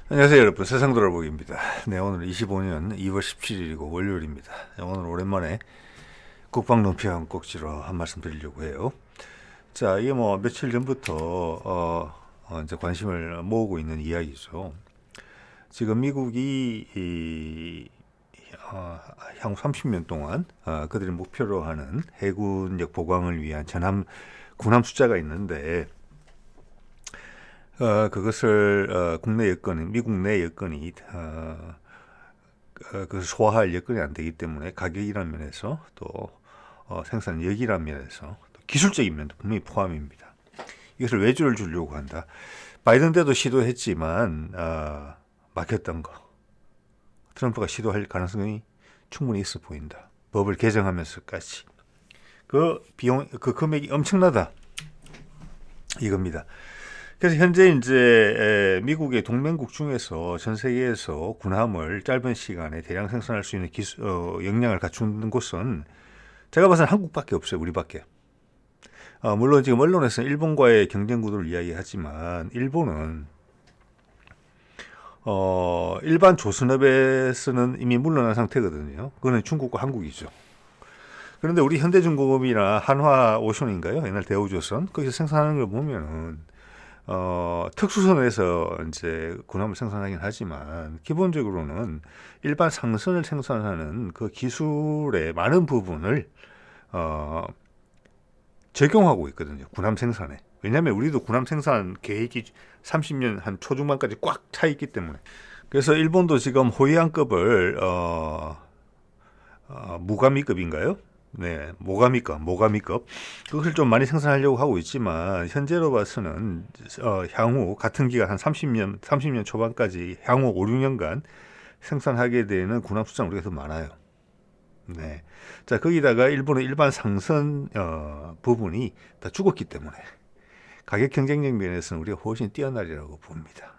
안녕하세요 여러분, 세상돌아보기입니다. 네, 오늘 25년 2월 17일이고 월요일입니다. 오늘 오랜만에 국방론평 꼭지로 한 말씀 드리려고 해요. 자, 이게 뭐 며칠 전부터 이제 관심을 모으고 있는 이야기죠. 지금 미국이 향후 30년 동안 그들이 목표로 하는 해군력 보강을 위한 군함 숫자가 있는데, 그것을 국내 여건이, 미국 내 여건이 그 소화할 여건이 안 되기 때문에 가격이라는 면에서 또 생산력이라는 면에서 또 기술적인 면도 분명히 포함입니다. 이것을 외주를 주려고 한다. 바이든 때도 시도했지만 막혔던 거. 트럼프가 시도할 가능성이 충분히 있어 보인다. 법을 개정하면서까지. 그 비용, 그 금액이 엄청나다. 이겁니다. 그래서 현재 이제 미국의 동맹국 중에서 전 세계에서 군함을 짧은 시간에 대량 생산할 수 있는 역량을 갖춘 곳은 제가 봐서는 한국밖에 없어요. 우리밖에. 물론 지금 언론에서는 일본과의 경쟁 구도를 이야기하지만 일본은 일반 조선업에서는 이미 물러난 상태거든요. 그거는 중국과 한국이죠. 그런데 우리 현대중공업이나 한화오션인가요? 옛날 대우조선 거기서 생산하는 걸 보면은 특수선에서 이제 군함을 생산하긴 하지만 기본적으로는 일반 상선을 생산하는 그 기술의 많은 부분을 적용하고 있거든요. 군함 생산에. 왜냐하면 우리도 군함 생산 계획이 30년 한 초중반까지 꽉 차 있기 때문에. 그래서 일본도 지금 호위함급을 무가미급인가요? 네, 모가미급 그것을 좀 많이 생산하려고 하고 있지만 현재로 봐서는 향후 같은 기간 한 30년 초반까지 향후 5, 6년간 생산하게 되는 군함 숫자는 우리가 더 많아요. 네, 자 거기다가 일본의 일반 상선 부분이 다 죽었기 때문에 가격 경쟁력 면에서는 우리가 훨씬 뛰어나리라고 봅니다.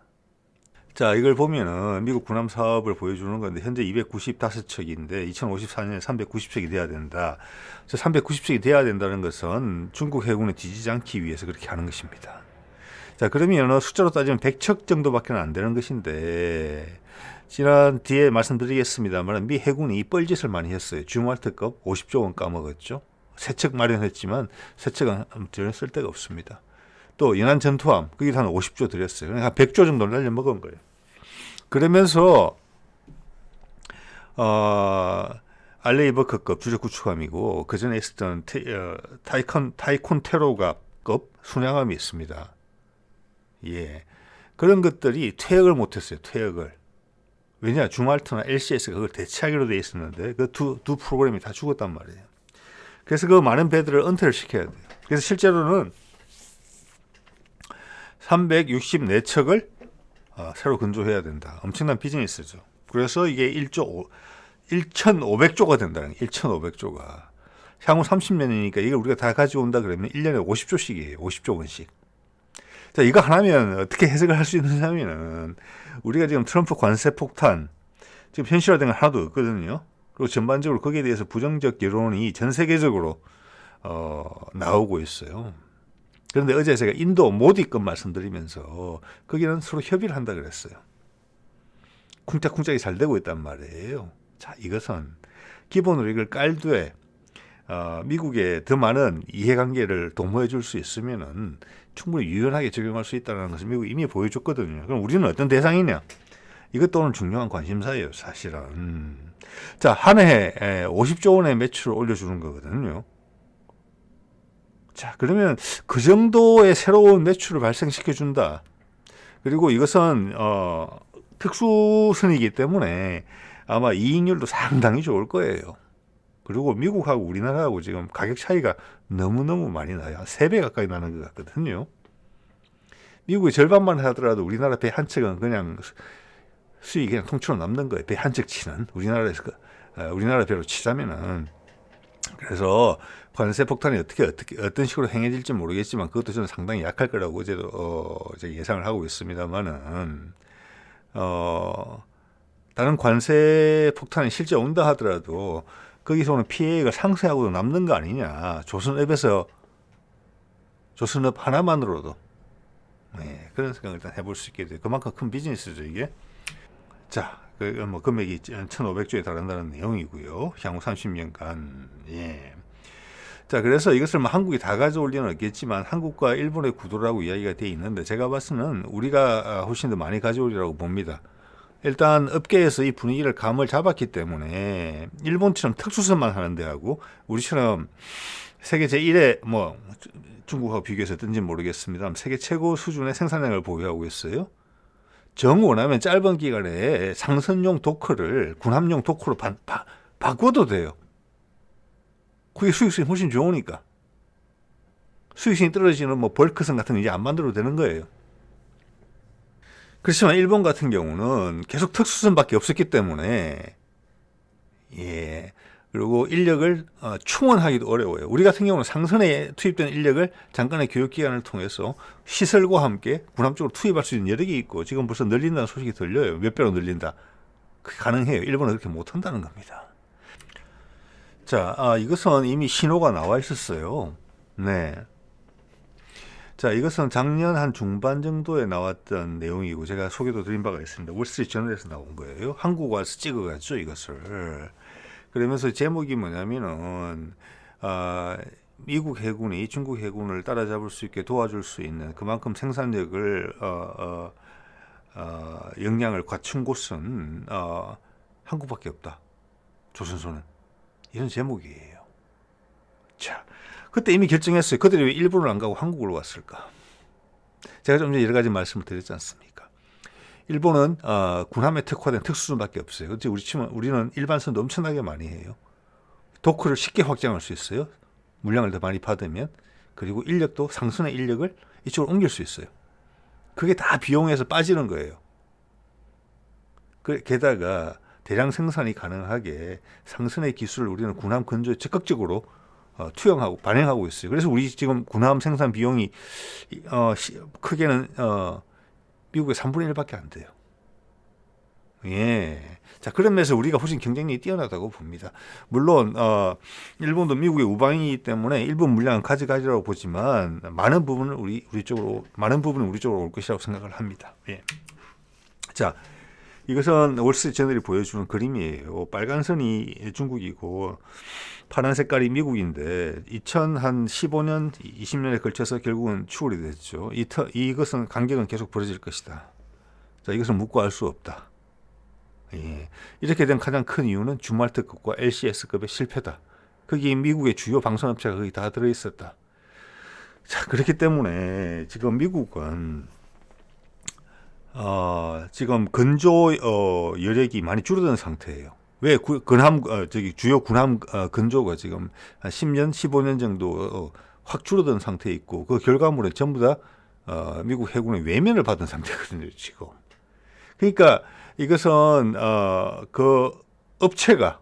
자, 이걸 보면은 미국 군함 사업을 보여주는 건데 현재 295척인데 2054년에 390척이 돼야 된다. 390척이 돼야 된다는 것은 중국 해군에 뒤지지 않기 위해서 그렇게 하는 것입니다. 자, 그러면 숫자로 따지면 100척 정도밖에 안 되는 것인데 지난 뒤에 말씀드리겠습니다만 미 해군이 뻘짓을 많이 했어요. 주말트급 50조 원 까먹었죠. 세 척 마련했지만 세 척은 전혀 쓸 데가 없습니다. 또 연안 전투함 거기도 한 50조 들였어요. 그러니까 한 100조 정도 날려먹은 거예요. 그러면서 알레이버크급 주력 구축함이고 그 전에 있었던 타이콘 테로가급 순양함이 있습니다. 예, 그런 것들이 퇴역을 못했어요. 퇴역을. 왜냐, 주말트나 LCS가 그걸 대체하기로 돼 있었는데 그 두 프로그램이 다 죽었단 말이에요. 그래서 그 많은 배들을 은퇴를 시켜야 돼요. 그래서 실제로는 364척을 새로 건조해야 된다. 엄청난 비즈니스죠. 그래서 이게 1,500조가 된다는 거예요. 1,500조가. 향후 30년이니까 이걸 우리가 다 가져온다 그러면 1년에 50조씩이에요. 50조 원씩. 자, 이거 하나면 어떻게 해석을 할 수 있느냐면은 우리가 지금 트럼프 관세 폭탄 지금 현실화된 건 하나도 없거든요. 그리고 전반적으로 거기에 대해서 부정적 여론이 전 세계적으로 나오고 있어요. 그런데 어제 제가 인도 모디급 말씀드리면서 거기는 서로 협의를 한다 그랬어요. 쿵짝쿵짝이 잘 되고 있단 말이에요. 자, 이것은 기본으로 이걸 깔되 미국에 더 많은 이해관계를 도모해 줄 수 있으면은 충분히 유연하게 적용할 수 있다는 것을 미국이 이미 보여줬거든요. 그럼 우리는 어떤 대상이냐? 이것도 오늘 중요한 관심사예요, 사실은. 자, 한 해에 50조 원의 매출을 올려주는 거거든요. 자, 그러면 그 정도의 새로운 매출을 발생시켜준다. 그리고 이것은 특수선이기 때문에 아마 이익률도 상당히 좋을 거예요. 그리고 미국하고 우리나라하고 지금 가격 차이가 너무너무 많이 나요. 3배 가까이 나는 것 같거든요. 미국이 절반만 하더라도 우리나라 배 한 척은 그냥 수익이 그냥 통째로 남는 거예요. 배 한 척 치는 우리나라에서 우리나라 배로 치자면은. 그래서 관세 폭탄이 어떤 식으로 행해질지 모르겠지만 그것도 저는 상당히 약할 거라고 어제도 예상을 하고 있습니다만은 다른 관세 폭탄이 실제 온다 하더라도 거기서 오는 피해가 상쇄하고도 남는 거 아니냐. 조선업 하나만으로도 네, 그런 생각을 일단 해볼 수 있게 돼요. 그만큼 큰 비즈니스죠, 이게. 자, 뭐 금액이 1,500조에 달한다는 내용이고요. 향후 30년간. 예. 자, 그래서 이것을 뭐 한국이 다 가져올 리는 없겠지만 한국과 일본의 구도라고 이야기가 돼 있는데 제가 봐서는 우리가 훨씬 더 많이 가져오리라고 봅니다. 일단 업계에서 이 분위기를 감을 잡았기 때문에 일본처럼 특수선만 하는 데하고 우리처럼 세계 제1의 뭐 중국하고 비교해서 뜬지 모르겠습니다만 세계 최고 수준의 생산량을 보유하고 있어요. 정 원하면 짧은 기간에 상선용 도크를 군함용 도크로 바꿔도 돼요. 그게 수익성이 훨씬 좋으니까. 수익성이 떨어지는 뭐 벌크선 같은 거 이제 안 만들어도 되는 거예요. 그렇지만 일본 같은 경우는 계속 특수선밖에 없었기 때문에 예. 그리고 인력을 충원하기도 어려워요. 우리 같은 경우는 상선에 투입된 인력을 잠깐의 교육기간을 통해서 시설과 함께 군함 쪽으로 투입할 수 있는 여력이 있고 지금 벌써 늘린다는 소식이 들려요. 몇 배로 늘린다. 그게 가능해요. 일본은 그렇게 못한다는 겁니다. 자, 이것은 이미 신호가 나와 있었어요. 네. 자, 이것은 작년 한 중반 정도에 나왔던 내용이고 제가 소개도 드린 바가 있습니다. 월스트리트 저널에서 나온 거예요. 한국 와서 찍어갔죠, 이것을. 그러면서 제목이 뭐냐면은 미국 해군이 중국 해군을 따라잡을 수 있게 도와줄 수 있는 그만큼 생산력을 역량을 갖춘 곳은 한국밖에 없다. 조선소는 이런 제목이에요. 자, 그때 이미 결정했어요. 그들이 왜 일본을 안 가고 한국으로 왔을까? 제가 좀 전에 여러 가지 말씀을 드렸지 않습니까? 일본은 군함에 특화된 특수선밖에 없어요. 그렇지 우리는 일반선도 엄청나게 많이 해요. 도크를 쉽게 확장할 수 있어요. 물량을 더 많이 받으면. 그리고 인력도 상선의 인력을 이쪽으로 옮길 수 있어요. 그게 다 비용에서 빠지는 거예요. 게다가 대량 생산이 가능하게 상선의 기술을 우리는 군함 건조에 적극적으로 투영하고 반영하고 있어요. 그래서 우리 지금 군함 생산 비용이 크게는 미국의 3분의 1밖에 안 돼요. 예. 자, 그런 면에서 우리가 훨씬 경쟁력이 뛰어나다고 봅니다. 물론 일본도 미국의 우방이기 때문에 일본 물량은 가져가지라고 보지만 많은 부분은 우리 쪽으로 올 것이라고 생각을 합니다. 예. 자, 이것은 월스트리트 저널이 보여주는 그림이에요. 빨간 선이 중국이고 파란 색깔이 미국인데 2015년, 20년에 걸쳐서 결국은 추월이 됐죠. 이것은 간격은 계속 벌어질 것이다. 자, 이것은 묻고 알 수 없다. 예. 이렇게 된 가장 큰 이유는 주말특급과 LCS급의 실패다. 거기 미국의 주요 방산업체가 거기 다 들어있었다. 자, 그렇기 때문에 지금 미국은 지금 건조 여력이 많이 줄어든 상태예요. 왜 주요 군함 건조가 지금 한 10년, 15년 정도 확 줄어든 상태에 있고 그 결과물은 전부 다 미국 해군의 외면을 받은 상태거든요, 지금. 그러니까 이것은 그 업체가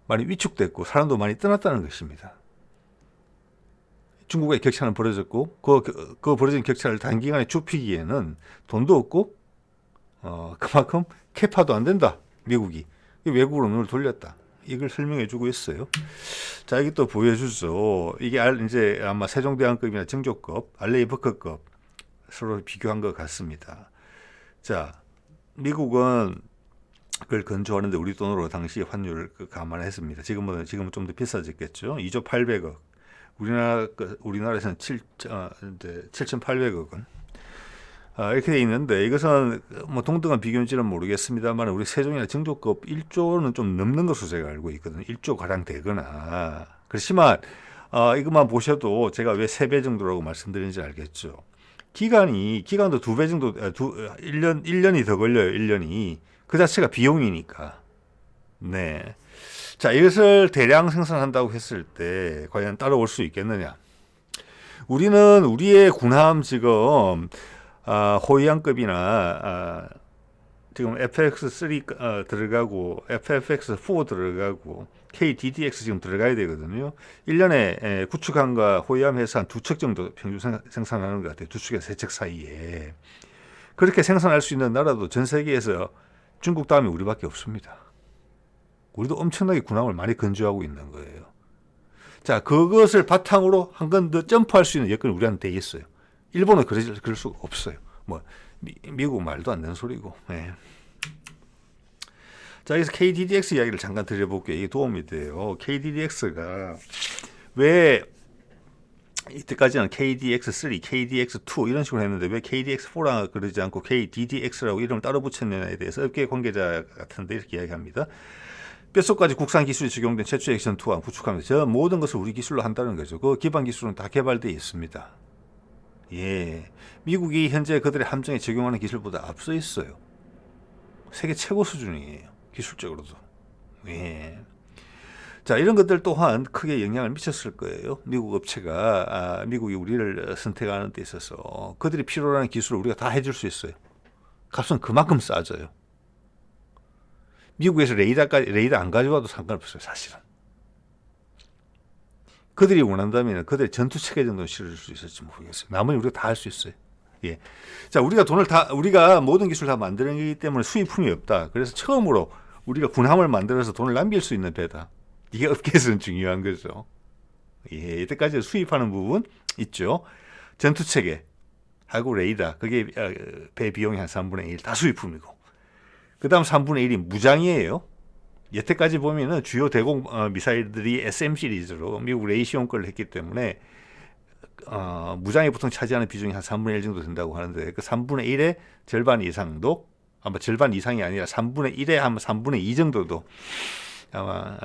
많이 위축됐고 사람도 많이 떠났다는 것입니다. 중국의 격차는 벌어졌고 그 벌어진 격차를 단기간에 좁히기에는 돈도 없고 그만큼 캐파도 안 된다. 미국이 외국으로 눈을 돌렸다. 이걸 설명해 주고 있어요. 자, 이게 또 보여주죠. 이게 이제 아마 세종대왕급이나 정조급, 알레이버크급 서로 비교한 것 같습니다. 자, 미국은 그걸 건조하는데 우리 돈으로 당시 환율을 감안했습니다. 지금은 좀 더 비싸졌겠죠. 2조 800억. 우리나라에서는 7,800억 원. 이렇게 돼 있는데 이것은 뭐 동등한 비교인지는 모르겠습니다만 우리 세종이나 정조급 1조는 좀 넘는 것으로 제가 알고 있거든요. 1조 가량 되거나. 그렇지만 이것만 보셔도 제가 왜 3배 정도라고 말씀드리는지 알겠죠. 기간도 2배 정도, 1년이 더 걸려요. 1년이. 그 자체가 비용이니까. 네. 자, 이것을 대량 생산한다고 했을 때 과연 따라올 수 있겠느냐? 우리는 우리의 군함 지금 호위함급이나 지금 FX3 들어가고 FFX4 들어가고 KDDX 지금 들어가야 되거든요. 1년에 구축함과 호위함 해서 한 2척 정도 평균 생산하는 것 같아요. 2척에서 3척 사이에. 그렇게 생산할 수 있는 나라도 전 세계에서 중국 다음에 우리밖에 없습니다. 우리도 엄청나게 군함을 많이 건조하고 있는 거예요. 자, 그것을 바탕으로 한 건 더 점프할 수 있는 여건이 우리한테 돼 있어요. 일본은 그럴 수가 없어요. 뭐 미국 말도 안 되는 소리고. 예. 자, 여기서 KDDX 이야기를 잠깐 드려볼게요. 이게 도움이 돼요. KDDX가 왜 이때까지는 KDX3, KDX2 이런 식으로 했는데 왜 KDX4라 그러지 않고 KDDX라고 이름을 따로 붙였느냐에 대해서 업계 관계자 같은데 이렇게 이야기합니다. 뼛속까지 국산 기술이 적용된 최초 액션 투하 구축하면서 저 모든 것을 우리 기술로 한다는 거죠. 그 기반 기술은 다 개발되어 있습니다. 예, 미국이 현재 그들의 함정에 적용하는 기술보다 앞서 있어요. 세계 최고 수준이에요. 기술적으로도. 예. 자, 이런 것들 또한 크게 영향을 미쳤을 거예요. 미국 업체가 미국이 우리를 선택하는 데 있어서 그들이 필요로 하는 기술을 우리가 다 해줄 수 있어요. 값은 그만큼 싸져요. 미국에서 레이더 안 가져와도 상관없어요, 사실은. 그들이 원한다면 그들의 전투 체계 정도는 실어줄 수 있을지 모르겠어요. 나머지 우리가 다 할 수 있어요. 예. 자, 우리가 모든 기술 다 만드는 기 때문에 수입품이 없다. 그래서 처음으로 우리가 군함을 만들어서 돈을 남길 수 있는 배다. 이게 업계에서는 중요한 거죠. 예, 이때까지 수입하는 부분 있죠. 전투 체계 하고 레이더, 그게 배 비용이 한 3분의 1 다 수입품이고. 그 다음 3분의 1이 무장이에요. 여태까지 보면은 주요 대공 미사일들이 SM 시리즈로 미국 레이시온 걸 했기 때문에 무장이 보통 차지하는 비중이 한 3분의 1 정도 된다고 하는데 그 3분의 1의 절반 이상도 아마 절반 이상이 아니라 3분의 1에 한 3분의 2 정도도 아마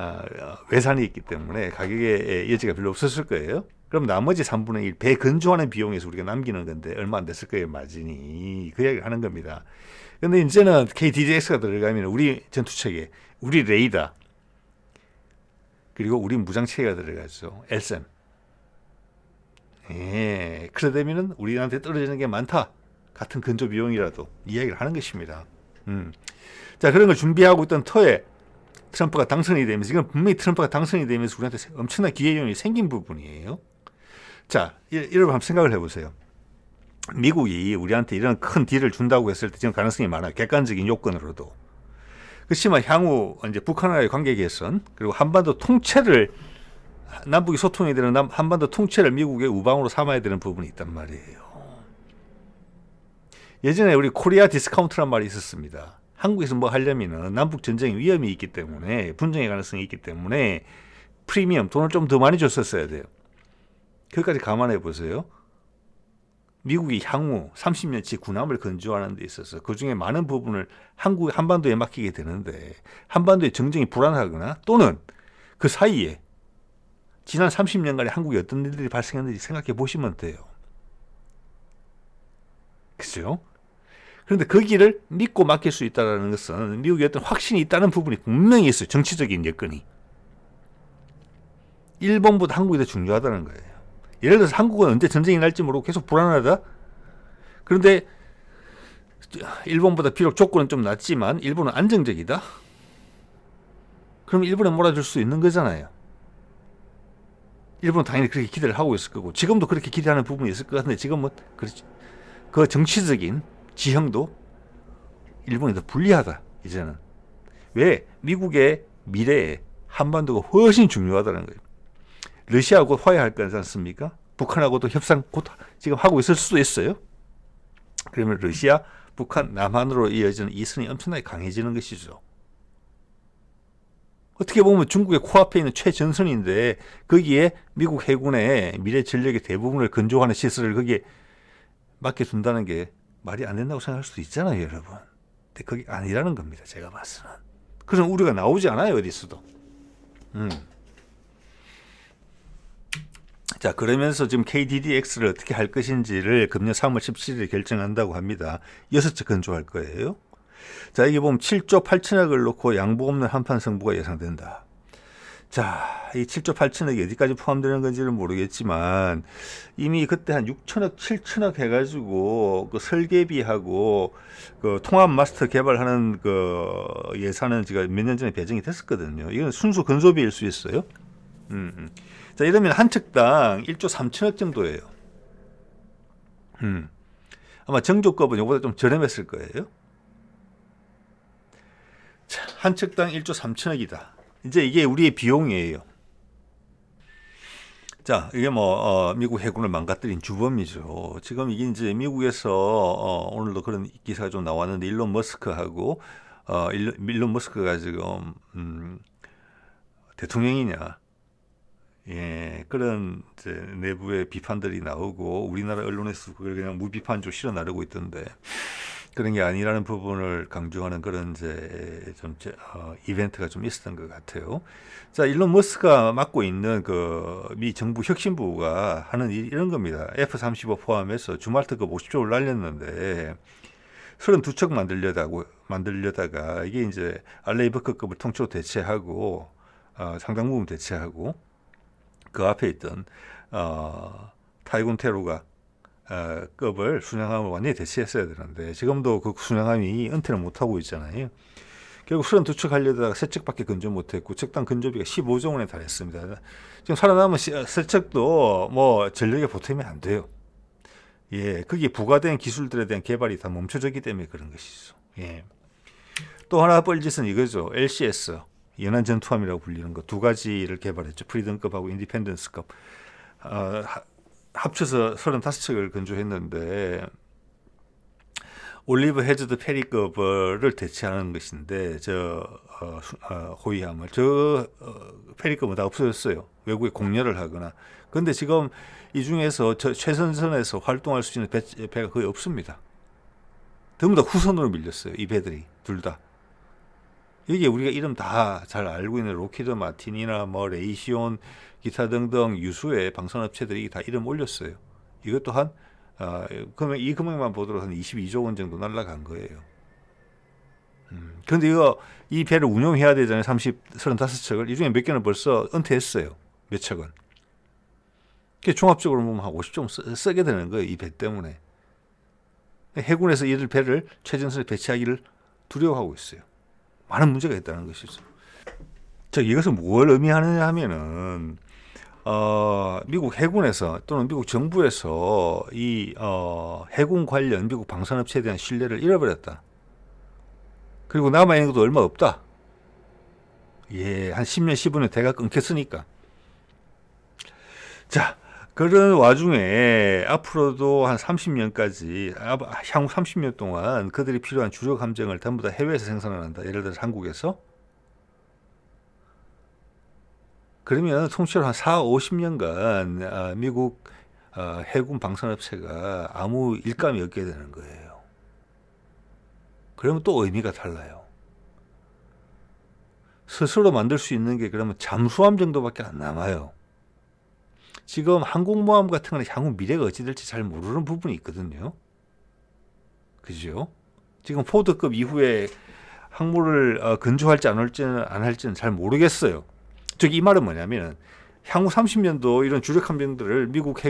외산이 있기 때문에 가격의 여지가 별로 없었을 거예요. 그럼 나머지 3분의 1, 배 건조하는 비용에서 우리가 남기는 건데 얼마 안 됐을 거예요, 마진이. 그 이야기를 하는 겁니다. 근데 이제는 KDDX가 들어가면 우리 전투체계, 우리 레이더, 그리고 우리 무장체계가 들어가죠. LSAM. 예, 그러다면은 우리한테 떨어지는 게 많다. 같은 건조 비용이라도 이야기를 하는 것입니다. 자, 그런 걸 준비하고 있던 터에 트럼프가 당선이 되면서, 이건 분명히 트럼프가 당선이 되면서 우리한테 엄청난 기회요인이 생긴 부분이에요. 자, 여러분 한번 생각을 해보세요. 미국이 우리한테 이런 큰 딜을 준다고 했을 때 지금 가능성이 많아요. 객관적인 요건으로도. 그렇지만 향후 이제 북한과의 관계 개선, 그리고 한반도 통째를, 남북이 소통이 되는 한반도 통째를 미국의 우방으로 삼아야 되는 부분이 있단 말이에요. 예전에 우리 코리아 디스카운트란 말이 있었습니다. 한국에서 뭐 하려면은 남북 전쟁 위험이 있기 때문에, 분쟁의 가능성이 있기 때문에 프리미엄, 돈을 좀 더 많이 줬었어야 돼요. 그것까지 감안해 보세요. 미국이 향후 30년치 군함을 건조하는 데 있어서 그중에 많은 부분을 한반도에 맡기게 되는데, 한반도의 정쟁이 불안하거나 또는 그 사이에 지난 30년간에 한국에 어떤 일들이 발생했는지 생각해 보시면 돼요. 그죠? 그런데 거기를 믿고 맡길 수 있다는 것은 미국의 어떤 확신이 있다는 부분이 분명히 있어요. 정치적인 여건이. 일본보다 한국이 더 중요하다는 거예요. 예를 들어서 한국은 언제 전쟁이 날지 모르고 계속 불안하다. 그런데 일본보다 비록 조건은 좀 낮지만 일본은 안정적이다. 그럼 일본에 몰아줄 수 있는 거잖아요. 일본은 당연히 그렇게 기대를 하고 있을 거고, 지금도 그렇게 기대하는 부분이 있을 것 같은데, 지금은 그렇지. 그 정치적인 지형도 일본이 더 불리하다, 이제는. 왜? 미국의 미래에 한반도가 훨씬 중요하다는 거예요. 러시아하고 화해할 거지 않습니까? 북한하고도 협상 곧 지금 하고 있을 수도 있어요. 그러면 러시아, 북한, 남한으로 이어지는 이 선이 엄청나게 강해지는 것이죠. 어떻게 보면 중국의 코앞에 있는 최전선인데 거기에 미국 해군의 미래 전력의 대부분을 건조하는 시설을 거기에 맡겨둔다는 게 말이 안 된다고 생각할 수도 있잖아요, 여러분. 근데 그게 아니라는 겁니다, 제가 봤으면. 그런 우려가 나오지 않아요, 어디서도. 자, 그러면서 지금 KDDX를 어떻게 할 것인지를 금년 3월 17일에 결정한다고 합니다. 6척 건조할 거예요. 자, 이게 보면 7조 8천억을 놓고 양보 없는 한판 승부가 예상된다. 자, 이 7조 8천억이 어디까지 포함되는 건지는 모르겠지만 이미 그때 한 6천억, 7천억 해가지고 그 설계비하고 그 통합 마스터 개발하는 그 예산은 제가 몇 년 전에 배정이 됐었거든요. 이건 순수 건조비일 수 있어요. 자, 이러면 한 척당 1조 3천억 정도예요. 아마 정조급은 이거보다 좀 저렴했을 거예요. 자, 한 척당 1조 3천억이다. 이제 이게 우리의 비용이에요. 자, 이게 미국 해군을 망가뜨린 주범이죠. 지금 이게 이제 미국에서 오늘도 그런 기사가 좀 나왔는데 일론 머스크하고 일론 머스크가 지금 대통령이냐, 예, 그런 이제 내부의 비판들이 나오고 우리나라 언론에서 그걸 그냥 무비판적으로 실어 나르고 있던데 그런 게 아니라는 부분을 강조하는 그런 이제 좀 이벤트가 좀 있었던 것 같아요. 자, 일론 머스크가 맡고 있는 그 미 정부 혁신부가 하는 일이 이런 겁니다. F-35 포함해서 주말 특급 50조를 날렸는데 32척 만들려다가 이게 이제 알레이버크급을 통째로 대체하고 상당 부분 대체하고 그 앞에 있던 타이군 테루가 급을 순양함을 완전히 대체했어야 되는데 지금도 그 순양함이 은퇴를 못하고 있잖아요. 결국 32척 하려다가 3척밖에 근접 못했고 척당 근접비가 15조 원에 달했습니다. 지금 살아남은 3척도 뭐 전력에 보탬이 안 돼요. 예, 거기에 부과된 기술들에 대한 개발이 다 멈춰졌기 때문에 그런 것이죠. 예. 또 하나 뻘짓은 이거죠. LCS 연안 전투함이라고 불리는 거 두 가지를 개발했죠. 프리덤급하고 인디펜던스급 합쳐서 35척을 건조했는데 올리브 헤즈드 페리급을 대체하는 것인데 호위함을 페리급은 다 없어졌어요. 외국에 공여를 하거나. 그런데 지금 이 중에서 최선선에서 활동할 수 있는 배가 거의 없습니다. 전부 다 후선으로 밀렸어요. 이 배들이 둘 다. 여기에 우리가 이름 다 잘 알고 있는 로키드 마틴이나 뭐 레이시온 기타 등등 유수의 방산업체들이 다 이름 올렸어요. 이것 또한 그러면 이 금액만 보더라도 한 22조 원 정도 날라간 거예요. 그런데 이 배를 운용해야 되잖아요. 35척을. 이 중에 몇 개는 벌써 은퇴했어요. 몇 척은. 종합적으로 보면 한 50조 쓰게 되는 거예요. 이 배 때문에. 해군에서 이들 배를 최전선에 배치하기를 두려워하고 있어요. 많은 문제가 있다는 것이죠. 이것은 뭘 의미하느냐 하면은 미국 해군에서 또는 미국 정부에서 이 해군 관련 미국 방산업체에 대한 신뢰를 잃어버렸다. 그리고 남아있는 것도 얼마 없다. 예, 한 10년, 15년 대가 끊겼으니까. 자, 그런 와중에 앞으로도 한 30년까지, 향후 30년 동안 그들이 필요한 주력 함정을 전부 다 해외에서 생산을 한다. 예를 들어서 한국에서. 그러면 통째로 한 4, 50년간 미국 해군 방산업체가 아무 일감이 없게 되는 거예요. 그러면 또 의미가 달라요. 스스로 만들 수 있는 게 그러면 잠수함 정도밖에 안 남아요. 지금 항공모함 같은 거는 향후 미래가 어찌 될지 잘 모르는 부분이 있거든요. 그죠? 지금 포드급 이후에 항모를 건조할지 안 할지는 잘 모르겠어요. 이 말은 뭐냐면 향후 30년도 이런 주력 함정들을 미국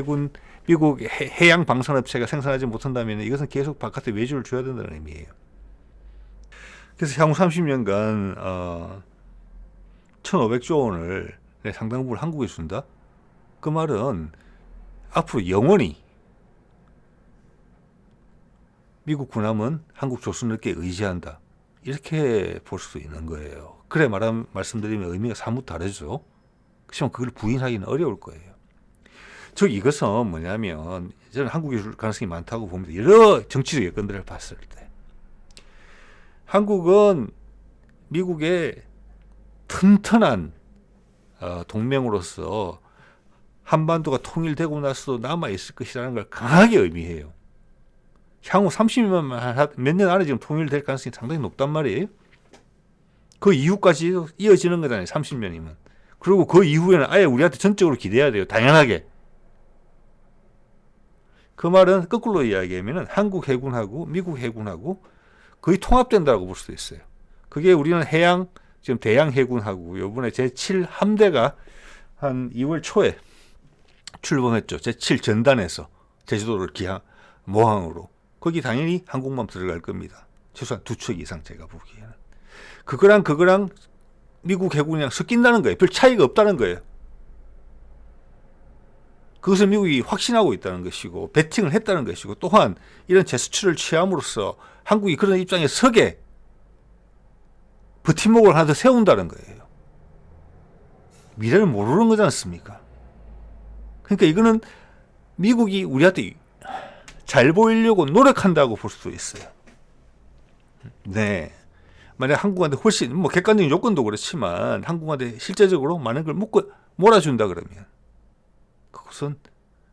해양 방산업체가 생산하지 못한다면 이것은 계속 바깥에 외주를 줘야 된다는 의미예요. 그래서 향후 30년간 1,500조 원을 상당 부분 한국에 준다? 그 말은 앞으로 영원히 미국 군함은 한국 조선업계에 의지한다. 이렇게 볼 수도 있는 거예요. 그래 말씀드리면 의미가 사뭇 다르죠. 그렇지만 그걸 부인하기는 어려울 거예요. 이것은 뭐냐면 저는 한국에 줄 가능성이 많다고 봅니다. 여러 정치적 여건들을 봤을 때. 한국은 미국의 튼튼한 동맹으로서 한반도가 통일되고 나서도 남아있을 것이라는 걸 강하게 의미해요. 향후 30년만 몇 년 안에 지금 통일될 가능성이 상당히 높단 말이에요. 그 이후까지 이어지는 거잖아요. 30년이면. 그리고 그 이후에는 아예 우리한테 전적으로 기대해야 돼요. 당연하게. 그 말은 거꾸로 이야기하면 한국 해군하고 미국 해군하고 거의 통합된다고 볼 수도 있어요. 그게 우리는 지금 대양 해군하고 이번에 제7 함대가 한 2월 초에 출범했죠. 제7 전단에서 제주도를 모항으로. 거기 당연히 항공모함 들어갈 겁니다. 최소한 2척 이상 제가 보기에는. 그거랑 미국 해군이랑 섞인다는 거예요. 별 차이가 없다는 거예요. 그것을 미국이 확신하고 있다는 것이고 배팅을 했다는 것이고 또한 이런 제스처를 취함으로써 한국이 그런 입장에 서게 버팀목을 하나 더 세운다는 거예요. 미래를 모르는 거지 않습니까? 그러니까 이거는 미국이 우리한테 잘 보이려고 노력한다고 볼 수도 있어요. 네. 만약 한국한테 훨씬 뭐 객관적인 요건도 그렇지만 한국한테 실제적으로 많은 걸 묶고 몰아준다 그러면 그것은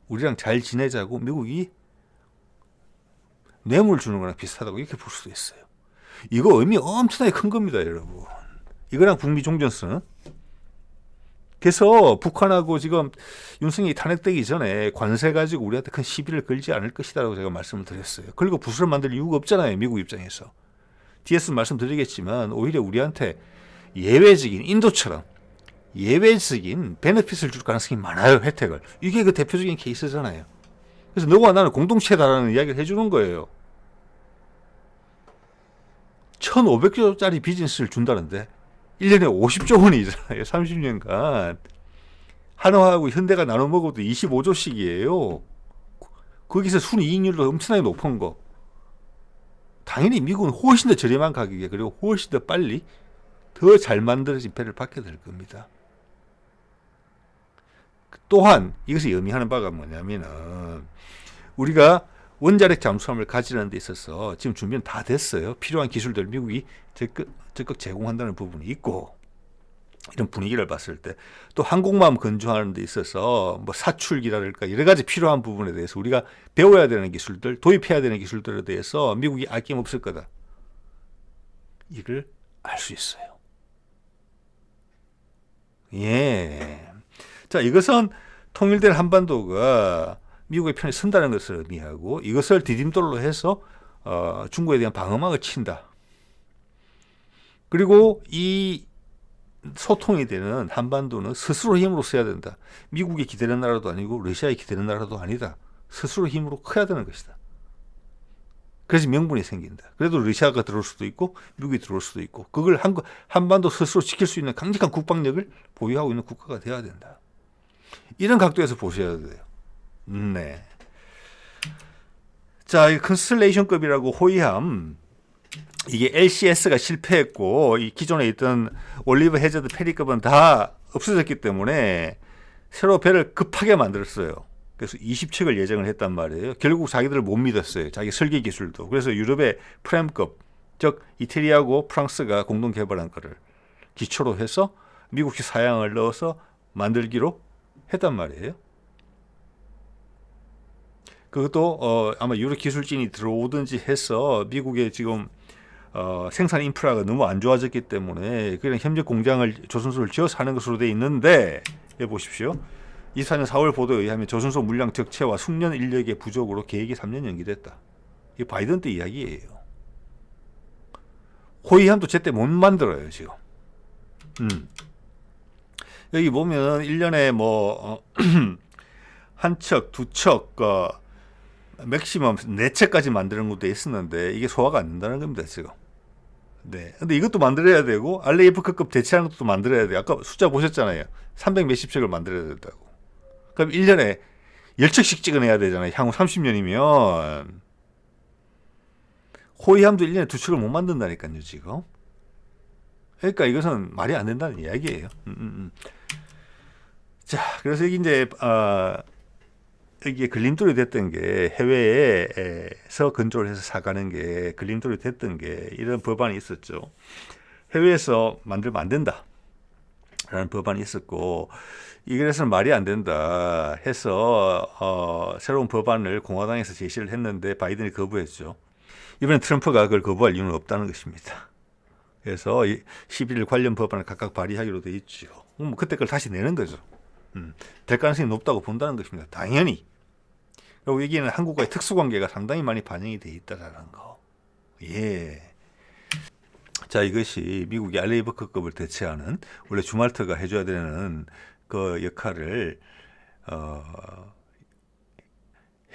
우리랑 잘 지내자고 미국이 뇌물 주는 거랑 비슷하다고 이렇게 볼 수도 있어요. 이거 의미 엄청나게 큰 겁니다, 여러분. 이거랑 북미 종전선언. 그래서 북한하고 지금 윤석열이 탄핵되기 전에 관세 가지고 우리한테 큰 시비를 걸지 않을 것이다라고 제가 말씀을 드렸어요. 그리고 부수를 만들 이유가 없잖아요, 미국 입장에서. 뒤에서 말씀드리겠지만 오히려 우리한테 예외적인 인도처럼 예외적인 베네핏을 줄 가능성이 많아요, 혜택을. 이게 그 대표적인 케이스잖아요. 그래서 너와 나는 공동체다라는 이야기를 해주는 거예요. 1,500조짜리 비즈니스를 준다는데 1년에 50조 원이잖아요. 30년간. 한화하고 현대가 나눠 먹어도 25조씩이에요. 거기서 순이익률도 엄청나게 높은 거. 당연히 미국은 훨씬 더 저렴한 가격에 그리고 훨씬 더 빨리 더 잘 만들어진 배를 받게 될 겁니다. 또한 이것이 의미하는 바가 뭐냐면은 우리가 원자력 잠수함을 가지는 데 있어서 지금 준비는 다 됐어요. 필요한 기술들 미국이 적극 제공한다는 부분이 있고 이런 분위기를 봤을 때 또 항공모함 건조하는 데 있어서 뭐 사출기랄까 여러 가지 필요한 부분에 대해서 우리가 배워야 되는 기술들, 도입해야 되는 기술들에 대해서 미국이 아낌없을 거다. 이걸 알 수 있어요. 예. 자, 이것은 통일된 한반도가 미국의 편에 선다는 것을 의미하고 이것을 디딤돌로 해서 중국에 대한 방어막을 친다. 그리고 이 소통이 되는 한반도는 스스로 힘으로 써야 된다. 미국이 기대는 나라도 아니고 러시아에 기대는 나라도 아니다. 스스로 힘으로 커야 되는 것이다. 그래서 명분이 생긴다. 그래도 러시아가 들어올 수도 있고 미국이 들어올 수도 있고 그걸 한반도 스스로 지킬 수 있는 강력한 국방력을 보유하고 있는 국가가 되어야 된다. 이런 각도에서 보셔야 돼요. 네. 자, 이 컨스텔레이션급이라고 호위함 이게 LCS가 실패했고 이 기존에 있던 올리브 해저드 페리급은 다 없어졌기 때문에 새로 배를 급하게 만들었어요. 그래서 20척을 예정을 했단 말이에요. 결국 자기들을 못 믿었어요. 자기 설계 기술도. 그래서 유럽의 프렘급, 즉 이태리하고 프랑스가 공동 개발한 거를 기초로 해서 미국식 사양을 넣어서 만들기로 했단 말이에요. 그것도 아마 유럽 기술진이 들어오든지 해서 미국의 지금 생산 인프라가 너무 안 좋아졌기 때문에 그냥 협력 공장을 조선소를 지어서 하는 것으로 돼 있는데 여기 보십시오. 24년 4월 보도에 의하면 조선소 물량 적체와 숙련 인력의 부족으로 계획이 3년 연기됐다. 이 바이든 때 이야기예요. 호위함도 제때 못 만들어요 지금. 여기 보면 1년에 뭐 한 척, 두 척, 맥시멈 4척까지 만드는 것도 있었는데 이게 소화가 안 된다는 겁니다 지금. 네. 근데 이것도 만들어야 되고 RAF급 대체하는 것도 만들어야 돼요. 아까 숫자 보셨잖아요. 300 몇십 척을 만들어야 된다고. 그럼 1년에 10척씩 찍어내야 되잖아요. 향후 30년이면. 호위함도 1년에 2척을 못 만든다니까요 지금. 그러니까 이것은 말이 안 된다는 이야기예요. 자, 그래서 이게 이제 이게 걸림돌이 됐던 게 해외에서 건조를 해서 사가는 게 걸림돌이 됐던 게 이런 법안이 있었죠. 해외에서 만들면 안 된다 라는 법안이 있었고 이래서는 말이 안 된다 해서 새로운 법안을 공화당에서 제시를 했는데 바이든이 거부했죠. 이번에 트럼프가 그걸 거부할 이유는 없다는 것입니다. 그래서 11일 관련 법안을 각각 발의하기로 돼 있죠. 그때 걸 다시 내는 거죠. 될 가능성이 높다고 본다는 것입니다. 당연히. 그리고 여기에는 한국과의 특수관계가 상당히 많이 반영이 돼 있다라는 거. 예. 자, 이것이 미국이 RAF급을 대체하는 원래 주말트가 해줘야 되는 그 역할을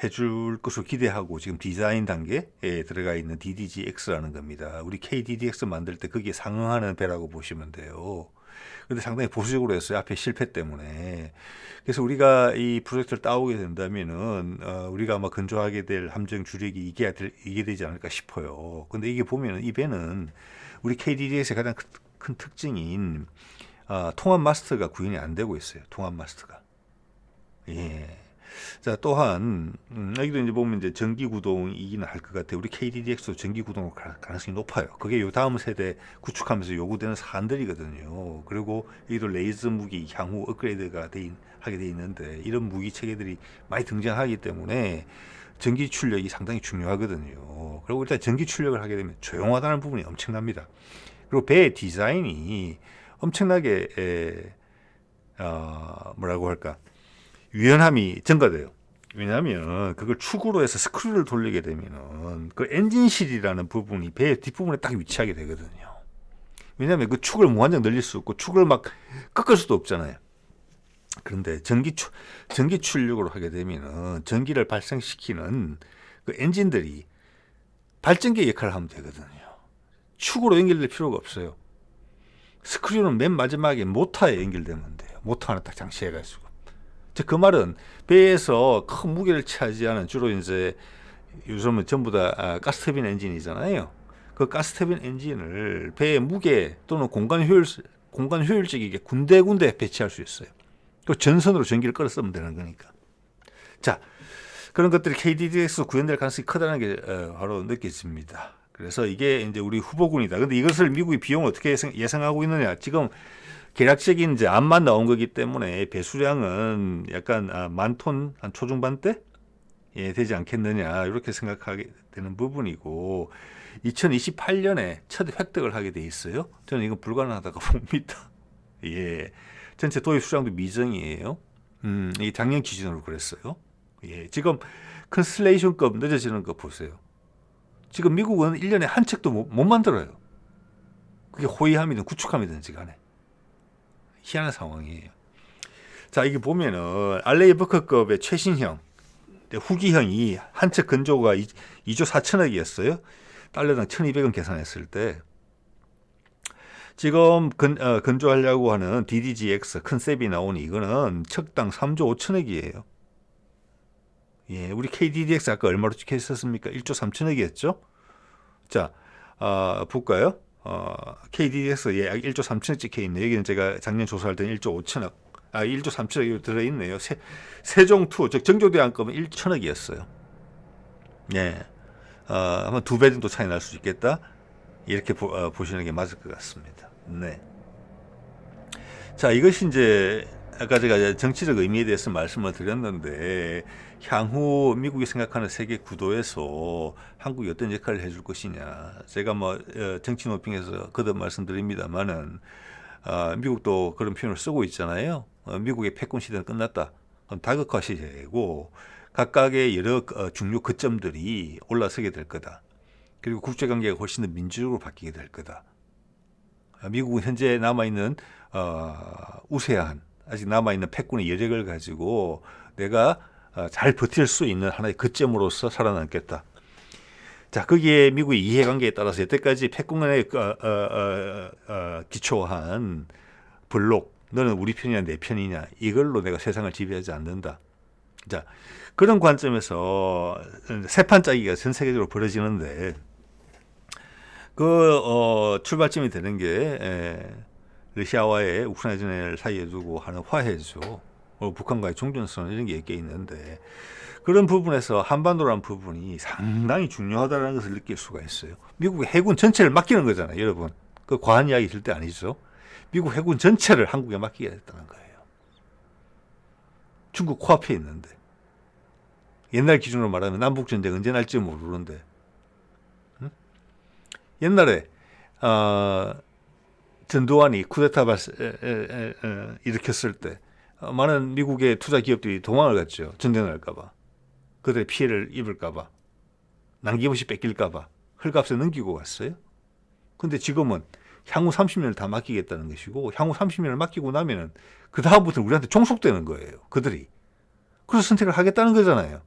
해줄 것으로 기대하고 지금 디자인 단계에 들어가 있는 DDG-X라는 겁니다. 우리 KDDX 만들 때 거기에 상응하는 배라고 보시면 돼요. 근데 상당히 보수적으로 했어요. 앞에 실패 때문에. 그래서 우리가 이 프로젝트를 따오게 된다면은 우리가 아마 건조하게 될 함정 주력이 이게 되지 않을까 싶어요. 근데 이게 보면은 이 배는 우리 KDDX의 가장 큰 특징인 통합 마스터가 구현이 안 되고 있어요. 통합 마스터가. 예. 자, 또한 여기도 이제 보면 이제 전기 구동이기는 할 것 같아요. 우리 KDDX도 전기 구동을 가능성이 높아요. 그게 요 다음 세대 구축하면서 요구되는 사안들이거든요. 그리고 여기도 레이저 무기 향후 업그레이드가 하게 돼 있는데 이런 무기 체계들이 많이 등장하기 때문에 전기 출력이 상당히 중요하거든요. 그리고 일단 전기 출력을 하게 되면 조용하다는 부분이 엄청납니다. 그리고 배 디자인이 엄청나게 뭐라고 할까, 유연함이 증가돼요. 왜냐하면 그걸 축으로 해서 스크류를 돌리게 되면은 그 엔진실이라는 부분이 배 뒷부분에 딱 위치하게 되거든요. 왜냐하면 그 축을 무한정 늘릴 수 없고 축을 막 꺾을 수도 없잖아요. 그런데 전기 출력으로 하게 되면은 전기를 발생시키는 그 엔진들이 발전기 역할을 하면 되거든요. 축으로 연결될 필요가 없어요. 스크류는 맨 마지막에 모터에 연결되면 돼요. 모터 하나 딱 장치해가지고. 즉 그 말은 배에서 큰 무게를 차지하는, 주로 이제 요즘은 전부 다 가스터빈 엔진이잖아요. 그 가스터빈 엔진을 배의 무게 또는 공간 효율적이게 군데군데 배치할 수 있어요. 그 전선으로 전기를 끌어 쓰면 되는 거니까. 자, 그런 것들이 KDDX 구현될 가능성이 크다는 게 바로 느껴집니다. 그래서 이게 이제 우리 후보군이다. 근데 이것을 미국이 비용을 어떻게 예상하고 있느냐? 지금 계략적인 이제 암만 나온 거기 때문에 배수량은 약간 10,000톤 한 초중반대 되지 않겠느냐, 이렇게 생각하게 되는 부분이고, 2028년에 첫 획득을 하게 돼 있어요. 저는 이건 불가능하다고 봅니다. 예, 전체 도입 수량도 미정이에요. 이게 작년 기준으로 그랬어요. 예, 지금 컨스텔레이션급 늦어지는 거 보세요. 지금 미국은 1년에 한 척도 못 만들어요. 그게 호위함이든 구축함이든지 간에. 희한한 상황이에요. 자, 이게 보면은 알레이버크급의 최신형, 후기형이 한 척 건조가 2조 4천억이었어요. 달러당 1,200원 계산했을 때. 지금 건조하려고 하는 DDGX 컨셉이 나오니 이거는 척당 3조 5천억이에요. 예, 우리 KDDX 아까 얼마로 찍혀 있었습니까? 1조 3천억이었죠? 자, 볼까요? KDDX 예, 1조 3천억 찍혀 있네요. 여기는 제가 작년 조사할 때는 1조 5천억, 1조 3천억이 들어있네요. 세종2, 즉 정조대왕급은 1천억이었어요. 예, 아마 2배 정도 차이 날 수 있겠다. 이렇게 보시는 게 맞을 것 같습니다. 네. 자, 이것이 이제 아까 제가 정치적 의미에 대해서 말씀을 드렸는데, 향후 미국이 생각하는 세계 구도에서 한국이 어떤 역할을 해줄 것이냐. 제가 뭐 정치 노핑에서 거듭 말씀드립니다만은 미국도 그런 표현을 쓰고 있잖아요. 미국의 패권 시대는 끝났다. 다극화 시대고 각각의 여러 중요 거점들이 올라서게 될 거다. 그리고 국제관계가 훨씬 더 민주적으로 바뀌게 될 거다. 미국은 현재 남아있는 우세한, 아직 남아있는 패권의 여력을 가지고 내가 잘 버틸 수 있는 하나의 거점으로서 살아남겠다. 자, 거기에 미국의 이해관계에 따라서 여태까지 패권에 기초한 블록, 너는 우리 편이냐 내 편이냐, 이걸로 내가 세상을 지배하지 않는다. 자, 그런 관점에서 세판 짜기가 전 세계적으로 벌어지는데, 출발점이 되는 게 러시아와의 우크라이나 사이에 두고 하는 화해죠. 북한과의 종전선 이런 게 엮여 있는데, 그런 부분에서 한반도라는 부분이 상당히 중요하다는 것을 느낄 수가 있어요. 미국의 해군 전체를 맡기는 거잖아요, 여러분. 그 과한 이야기 절대 아니죠. 미국 해군 전체를 한국에 맡기게 됐다는 거예요. 중국 코앞에 있는데, 옛날 기준으로 말하면 남북전쟁 언제 날지 모르는데, 옛날에 전두환이 쿠데타 일으켰을 때 많은 미국의 투자 기업들이 도망을 갔죠. 전쟁 날까봐, 그들의 피해를 입을까봐, 남김없이 뺏길까봐 헐값에 넘기고 갔어요. 근데 지금은 향후 30년을 다 맡기겠다는 것이고, 향후 30년을 맡기고 나면은 그 다음부터는 우리한테 종속되는 거예요, 그들이. 그래서 선택을 하겠다는 거잖아요.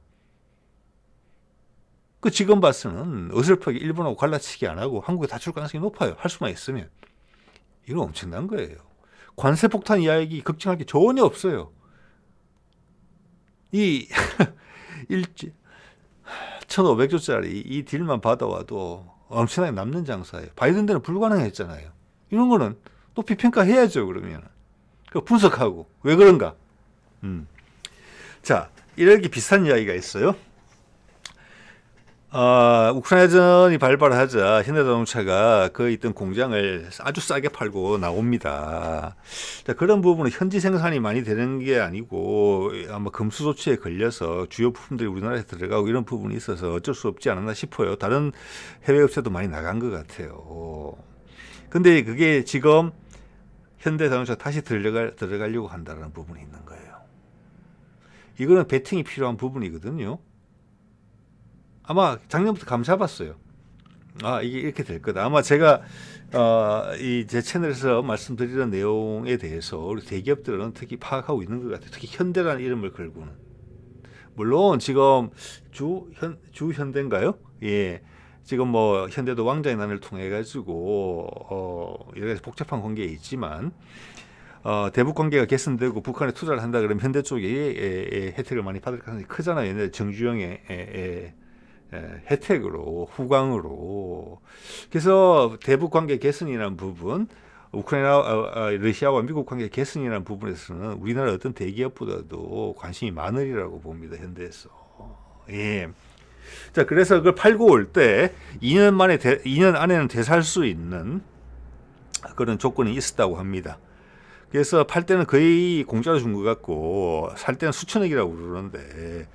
그 지금 봐서는 어설프게 일본하고 갈라치기 안 하고 한국에 다칠 가능성이 높아요. 할 수만 있으면. 이건 엄청난 거예요. 관세 폭탄 이야기 걱정할 게 전혀 없어요. 이 1,500조짜리 이 딜만 받아와도 엄청나게 남는 장사예요. 바이든 때는 불가능했잖아요. 이런 거는 높이 평가해야죠, 그러면. 분석하고 왜 그런가. 자, 이렇게 비슷한 이야기가 있어요. 우크라이나전이 발발하자 현대자동차가 그 있던 공장을 아주 싸게 팔고 나옵니다. 자, 그런 부분은 현지 생산이 많이 되는 게 아니고 아마 금수 조치에 걸려서 주요 부품들이 우리나라에 들어가고 이런 부분이 있어서 어쩔 수 없지 않았나 싶어요. 다른 해외 업체도 많이 나간 것 같아요. 근데 그게 지금 현대자동차가 다시 들어가려고 한다는 부분이 있는 거예요. 이거는 베팅이 필요한 부분이거든요. 아마 작년부터 감 잡았어요. 이게 이렇게 될 거다. 아마 제가 이 제 채널에서 말씀드리는 내용에 대해서 우리 대기업들은 특히 파악하고 있는 것 같아요. 특히 현대라는 이름을 걸고는. 물론 지금 주현대인가요? 예. 지금 뭐 현대도 왕자의 난을 통해 가지고 여러 가지 복잡한 관계에 있지만 대북 관계가 개선되고 북한에 투자를 한다 그러면 현대 쪽이 혜택을 많이 받을 가능성이 크잖아요. 정주영의 혜택으로 후광으로. 그래서 대북 관계 개선이라는 부분, 우크라이나 러시아와 미국 관계 개선이라는 부분에서는 우리나라 어떤 대기업보다도 관심이 많으리라고 봅니다. 현대에서. 예. 자, 그래서 그걸 팔고 올 때 2년 안에는 되살 수 있는 그런 조건이 있었다고 합니다. 그래서 팔 때는 거의 공짜로 준 것 같고 살 때는 수천억이라고 그러는데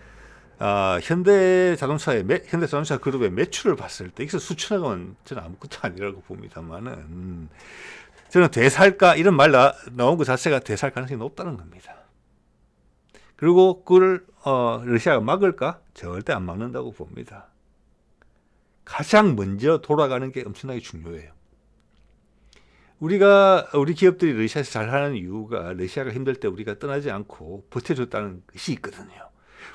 현대자동차 그룹의 매출을 봤을 때, 여기서 수천억은 저는 아무것도 아니라고 봅니다만은, 저는 되살까? 이런 말 나온 것 자체가 되살 가능성이 높다는 겁니다. 그리고 그걸, 러시아가 막을까? 절대 안 막는다고 봅니다. 가장 먼저 돌아가는 게 엄청나게 중요해요. 우리 기업들이 러시아에서 잘하는 이유가 러시아가 힘들 때 우리가 떠나지 않고 버텨줬다는 것이 있거든요.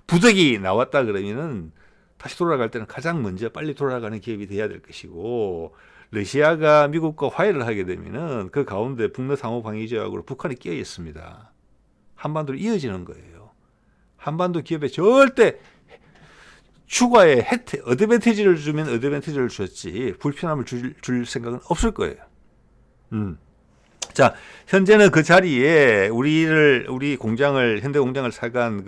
부득이 나왔다 그러면은 다시 돌아갈 때는 가장 먼저 빨리 돌아가는 기업이 돼야 될 것이고, 러시아가 미국과 화해를 하게 되면은 그 가운데 북러 상호 방위 조약으로 북한이 끼어 있습니다. 한반도로 이어지는 거예요. 한반도 기업에 절대 추가의 혜택, 어드밴티지를 주면 어드밴티지를 줬지 불편함을 줄 생각은 없을 거예요. 자, 현재는 그 자리에 우리 공장을, 현대 공장을 사간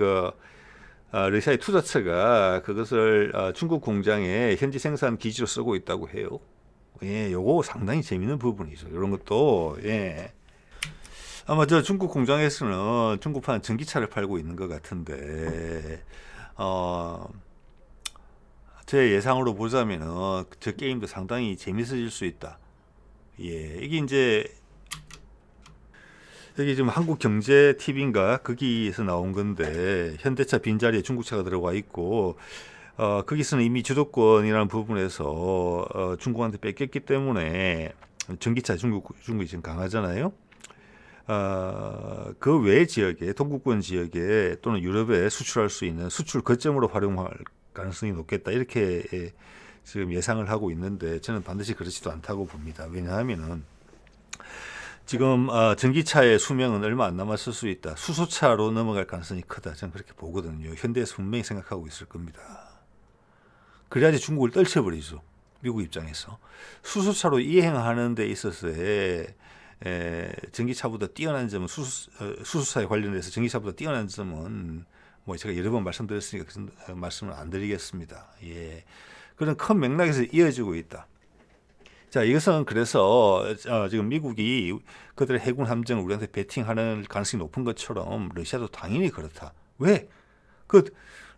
러시아의 투자처가 그것을 중국 공장에 현지 생산 기지로 쓰고 있다고 해요. 예, 요거 상당히 재밌는 부분이죠. 이런 것도, 예. 아마 저 중국 공장에서는 중국판 전기차를 팔고 있는 것 같은데, 제 예상으로 보자면은 저 게임도 상당히 재밌어질 수 있다. 예, 이게 이제 여기 지금 한국경제TV인가 거기에서 나온 건데, 현대차 빈자리에 중국차가 들어와 있고 거기서는 이미 주도권이라는 부분에서 중국한테 뺏겼기 때문에 전기차 중국이 지금 강하잖아요. 그 외 지역에, 동구권 지역에 또는 유럽에 수출할 수 있는 수출 거점으로 활용할 가능성이 높겠다, 이렇게 지금 예상을 하고 있는데, 저는 반드시 그렇지도 않다고 봅니다. 왜냐하면은 지금 전기차의 수명은 얼마 안 남았을 수 있다. 수소차로 넘어갈 가능성이 크다. 저는 그렇게 보거든요. 현대에서 분명히 생각하고 있을 겁니다. 그래야지 중국을 떨쳐버리죠. 미국 입장에서. 수소차로 이행하는 데 있어서의 전기차보다 뛰어난 점은 수소차에 관련해서 전기차보다 뛰어난 점은 뭐 제가 여러 번 말씀드렸으니까 그 말씀을 안 드리겠습니다. 예. 그런 큰 맥락에서 이어지고 있다. 자, 이것은 그래서 지금 미국이 그들의 해군 함정을 우리한테 배팅하는 가능성이 높은 것처럼 러시아도 당연히 그렇다. 왜?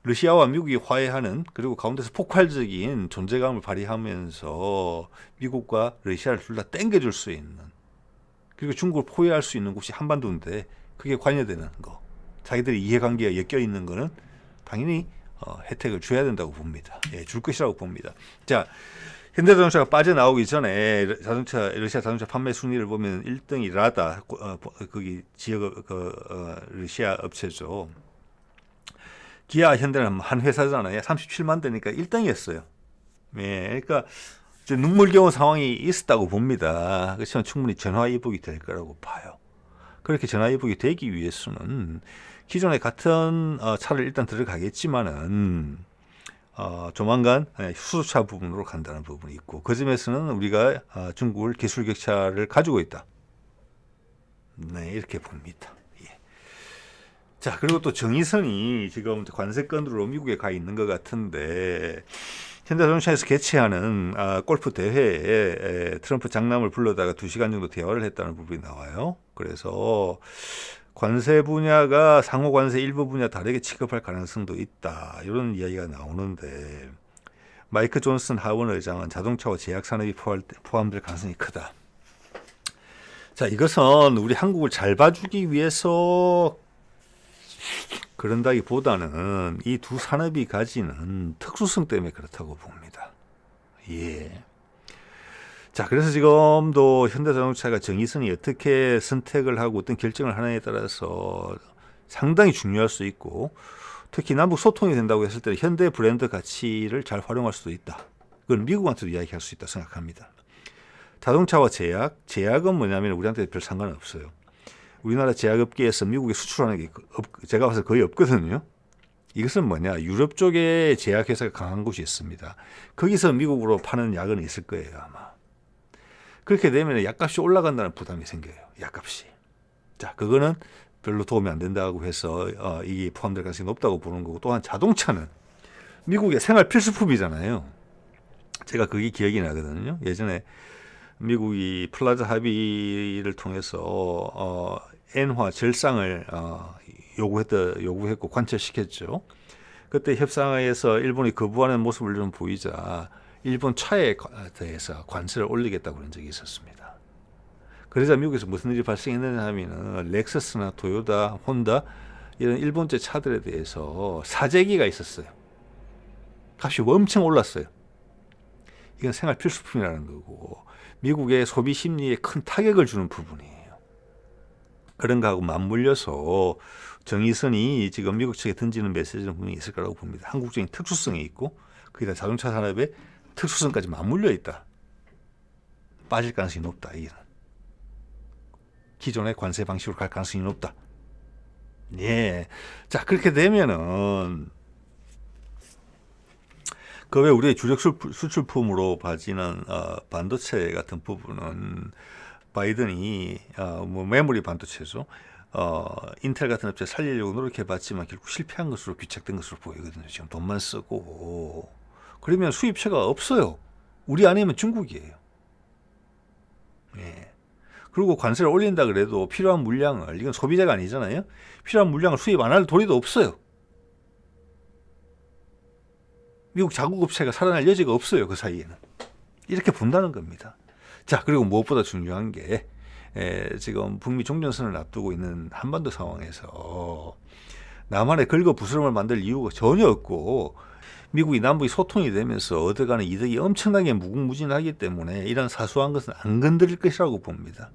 러시아와 미국이 화해하는, 그리고 가운데서 폭발적인 존재감을 발휘하면서 미국과 러시아를 둘 다 땡겨줄 수 있는, 그리고 중국을 포위할 수 있는 곳이 한반도인데 그게 관여되는 거, 자기들의 이해관계가 엮여 있는 거는 당연히 혜택을 줘야 된다고 봅니다. 예, 줄 것이라고 봅니다. 자, 현대자동차가 빠져나오기 전에 러시아 자동차 판매 순위를 보면 1등이 라다, 거기 지역 러시아 업체죠. 기아, 현대는 한 회사잖아요. 37만 대니까 1등이었어요. 예, 그러니까 눈물겨운 상황이 있었다고 봅니다. 그렇지만 충분히 전화위복이 될 거라고 봐요. 그렇게 전화위복이 되기 위해서는 기존의 같은 차를 일단 들어가겠지만은 조만간 수소차 부분으로 간다는 부분이 있고, 그 점에서는 우리가 중국을 기술 격차를 가지고 있다. 네, 이렇게 봅니다. 예. 자, 그리고 또 정의선이 지금 관세건으로 미국에 가 있는 것 같은데 현대자동차에서 개최하는 골프 대회에 트럼프 장남을 불러다가 2시간 정도 대화를 했다는 부분이 나와요. 그래서 관세 분야가 상호 관세 일부 분야 다르게 취급할 가능성도 있다. 이런 이야기가 나오는데 마이크 존슨 하원 의장은 자동차와 제약 산업이 포함될 가능성이 크다. 자, 이것은 우리 한국을 잘 봐주기 위해서 그런다기보다는 이 두 산업이 가지는 특수성 때문에 그렇다고 봅니다. 예. 자, 그래서 지금도 현대자동차가 정의선이 어떻게 선택을 하고 어떤 결정을 하느냐에 따라서 상당히 중요할 수 있고, 특히 남북 소통이 된다고 했을 때 현대 브랜드 가치를 잘 활용할 수도 있다. 그건 미국한테도 이야기할 수 있다 생각합니다. 자동차와 제약은 뭐냐면 우리한테 별 상관없어요. 우리나라 제약업계에서 미국에 수출하는 게 제가 봐서 거의 없거든요. 이것은 뭐냐, 유럽 쪽에 제약회사가 강한 곳이 있습니다. 거기서 미국으로 파는 약은 있을 거예요 아마. 그렇게 되면 약값이 올라간다는 부담이 생겨요. 약값이. 자, 그거는 별로 도움이 안 된다고 해서 이게 포함될 가능성이 높다고 보는 거고, 또한 자동차는 미국의 생활 필수품이잖아요. 제가 그게 기억이 나거든요. 예전에 미국이 플라자 합의를 통해서 엔화 절상을 요구했고 관철시켰죠. 그때 협상에서 일본이 거부하는 모습을 좀 보이자 일본 차에 대해서 관세를 올리겠다고 그런 적이 있었습니다. 그러자 미국에서 무슨 일이 발생했느냐 하면은 렉서스나 토요타, 혼다 이런 일본제 차들에 대해서 사재기가 있었어요. 값이 엄청 올랐어요. 이건 생활 필수품이라는 거고 미국의 소비 심리에 큰 타격을 주는 부분이에요. 그런 거하고 맞물려서 정의선이 지금 미국 측에 던지는 메시지는 분명히 있을 거라고 봅니다. 한국적인 특수성이 있고 거기다 자동차 산업의 특수성까지 맞물려 있다. 빠질 가능성이 높다. 이는 기존의 관세 방식으로 갈 가능성이 높다. 예. 자, 그렇게 되면은 그 외 우리의 주력 수출품으로 봐지는 반도체 같은 부분은 바이든이 뭐 메모리 반도체죠. 인텔 같은 업체 살리려고 노력해봤지만 결국 실패한 것으로 귀착된 것으로 보이거든요. 지금 돈만 쓰고 그러면 수입처가 없어요. 우리 아니면 중국이에요. 예. 그리고 관세를 올린다 그래도 필요한 물량을, 이건 소비자가 아니잖아요. 필요한 물량을 수입 안 할 도리도 없어요. 미국 자국 업체가 살아날 여지가 없어요. 그 사이에는. 이렇게 본다는 겁니다. 자, 그리고 무엇보다 중요한 게 지금 북미 종전선을 앞두고 있는 한반도 상황에서 남한의 긁어부스럼을 만들 이유가 전혀 없고 미국이 남북이 소통이 되면서 얻어가는 이득이 엄청나게 무궁무진하기 때문에 이런 사소한 것은 안 건드릴 것이라고 봅니다.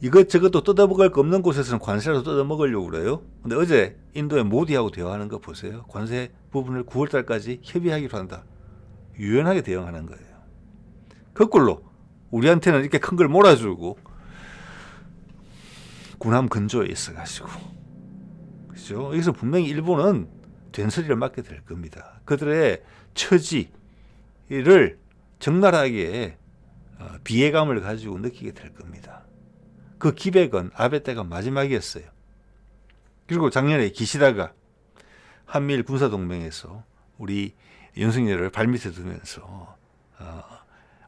이것저것도 뜯어먹을 거 없는 곳에서는 관세라도 뜯어먹으려고 그래요. 근데 어제 인도의 모디하고 대화하는 거 보세요. 관세 부분을 9월달까지 협의하기로 한다. 유연하게 대응하는 거예요. 거꾸로 우리한테는 이렇게 큰 걸 몰아주고 군함 근조에 있어가지고, 그죠? 여기서 분명히 일본은 된소리를 맞게 될 겁니다. 그들의 처지를 적나라하게 비애감을 가지고 느끼게 될 겁니다. 그 기백은 아베 때가 마지막이었어요. 그리고 작년에 기시다가 한미일 군사동맹에서 우리 윤석열을 발밑에 두면서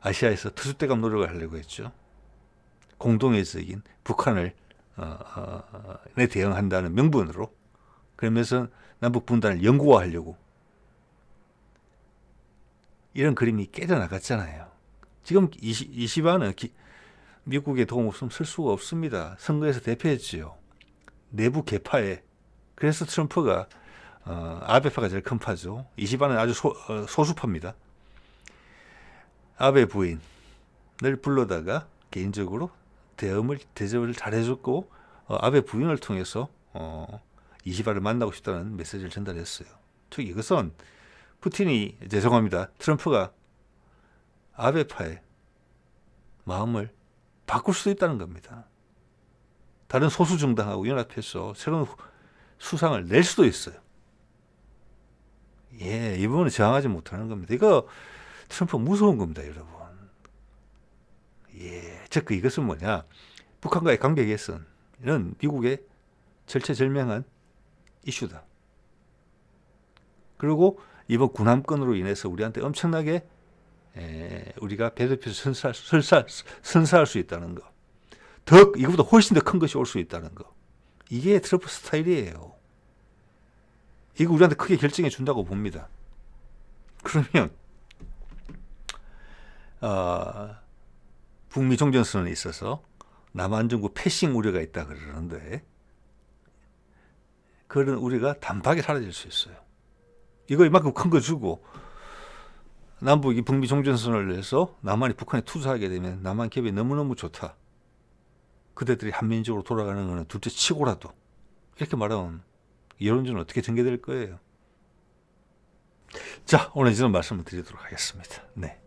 아시아에서 터줏대감 노력을 하려고 했죠. 공동의적인 북한을 대응한다는 명분으로. 그러면서 남북 분단을 영구화하려고. 이런 그림이 깨져나갔잖아요. 지금 이시바는 미국의 도움 없으면 쓸 수가 없습니다. 선거에서 대패했지요. 내부 개파에. 그래서 트럼프가 아베파가 제일 큰 파죠. 이시바는 아주 소수파입니다. 아베 부인을 불러다가 개인적으로 대접을 잘해줬고 아베 부인을 통해서 이시바를 만나고 싶다는 메시지를 전달했어요. 즉 이것은 트럼프가 아베파의 마음을 바꿀 수도 있다는 겁니다. 다른 소수 정당하고 연합해서 새로운 수상을 낼 수도 있어요. 예, 이 부분은 저항하지 못하는 겁니다. 이거 트럼프 무서운 겁니다, 여러분. 예, 즉 이것은 뭐냐? 북한과의 관계 개선은 미국의 절체절명한 이슈다. 그리고 이번 군함건으로 인해서 우리한테 엄청나게 우리가 배도표에서 선사할 수 있다는 거. 이거보다 훨씬 더 큰 것이 올 수 있다는 거. 이게 트럼프 스타일이에요. 이거 우리한테 크게 결정해 준다고 봅니다. 그러면 북미 종전선언에 있어서 남한 정부 패싱 우려가 있다 그러는데 그런 우려가 단박에 사라질 수 있어요. 이거 이만큼 큰 거 주고 남북이 북미 종전선언을 해서 남한이 북한에 투사하게 되면 남한 기업이 너무너무 좋다. 그대들이 한민족으로 돌아가는 거는 둘째 치고라도 이렇게 말하면 여론조는 어떻게 전개될 거예요. 자, 오늘 이런 말씀을 드리도록 하겠습니다. 네.